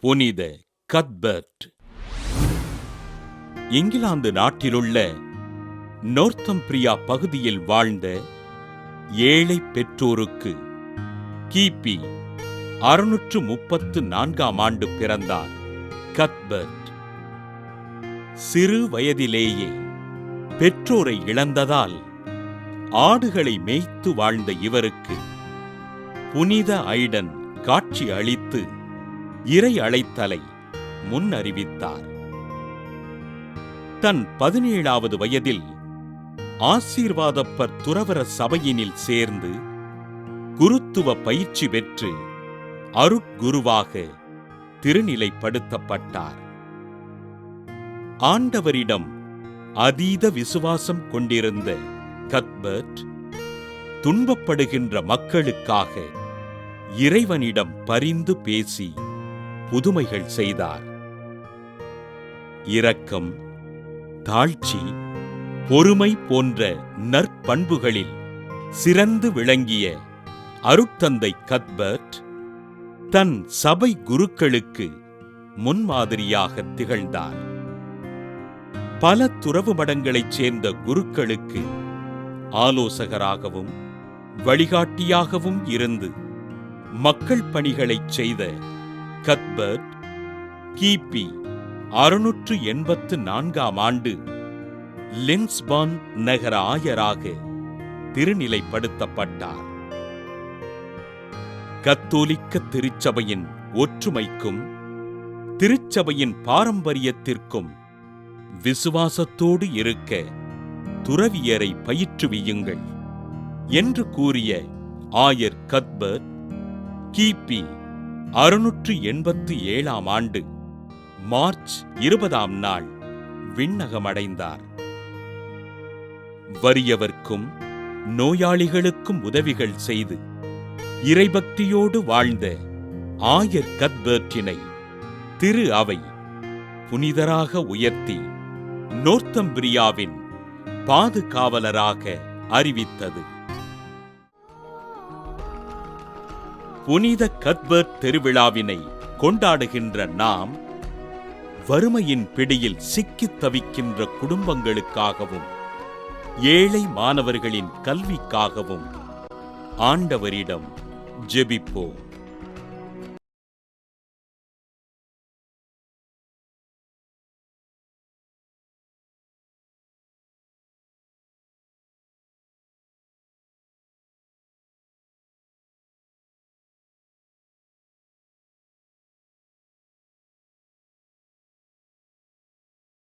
புனித கத்பர்ட். இங்கிலாந்து நாட்டிலுள்ள நோர்த்தம்பிரியா பகுதியில் வாழ்ந்த ஏழை பெற்றோருக்கு கிபி 634 பிறந்தார் கத்பர்ட். சிறு வயதிலேயே பெற்றோரை இழந்ததால் ஆடுகளை மேய்த்து வாழ்ந்த இவருக்கு புனித ஐடன் காட்சி அளித்து இறை அழைத்தலை முன் அறிவித்தார். தன் 17வது வயதில் ஆசீர்வாதப்பர் துறவற சபையினில் சேர்ந்து குருத்துவ பயிற்சி பெற்று அருட்குருவாக திருநிலைப்படுத்தப்பட்டார். ஆண்டவரிடம் அதீத விசுவாசம் கொண்டிருந்த கத்பர்ட் துன்பப்படுகின்ற மக்களுக்காக இறைவனிடம் பரிந்து பேசி புதுமைகள் செய்தார். இரக்கம், தாழ்ச்சி, பொறுமை போன்ற நற்பண்புகளில் சிறந்து விளங்கிய அருட்தந்தை கத்பர்ட் தன் சபை குருக்களுக்கு முன்மாதிரியாக திகழ்ந்தார். பல துறவு மடங்களைச் சேர்ந்த குருக்களுக்கு ஆலோசகராகவும் வழிகாட்டியாகவும் இருந்து மக்கள் பணிகளைச் செய்த கத்பர்ட் கிபி 684 லின்ஸ்பான் நகர ஆயராக திருநிலைப்படுத்தப்பட்டார். கத்தோலிக்க திருச்சபையின் ஒற்றுமைக்கும் திருச்சபையின் பாரம்பரியத்திற்கும் விசுவாசத்தோடு இருக்க துறவியரை பயிற்றுவியுங்கள் என்று கூறிய ஆயர் கத்பர்ட் கிபி 687 மார்ச் 20 விண்ணகமடைந்தார். வறியவர்க்கும் நோயாளிகளுக்கும் உதவிகள் செய்து இறைபக்தியோடு வாழ்ந்த ஆயர் கத்பர்ட்டினை திரு அவை புனிதராக உயர்த்தி நோர்த்தம்பிரியாவின் பாதுகாவலராக அறிவித்தது. புனித கத்பர்ட் திருவிழாவினை கொண்டாடுகின்ற நாம் வறுமையின் பிடியில் சிக்கித் தவிக்கின்ற குடும்பங்களுக்காகவும் ஏழை மாணவர்களின் கல்விக்காகவும் ஆண்டவரிடம் ஜெபிப்போம்.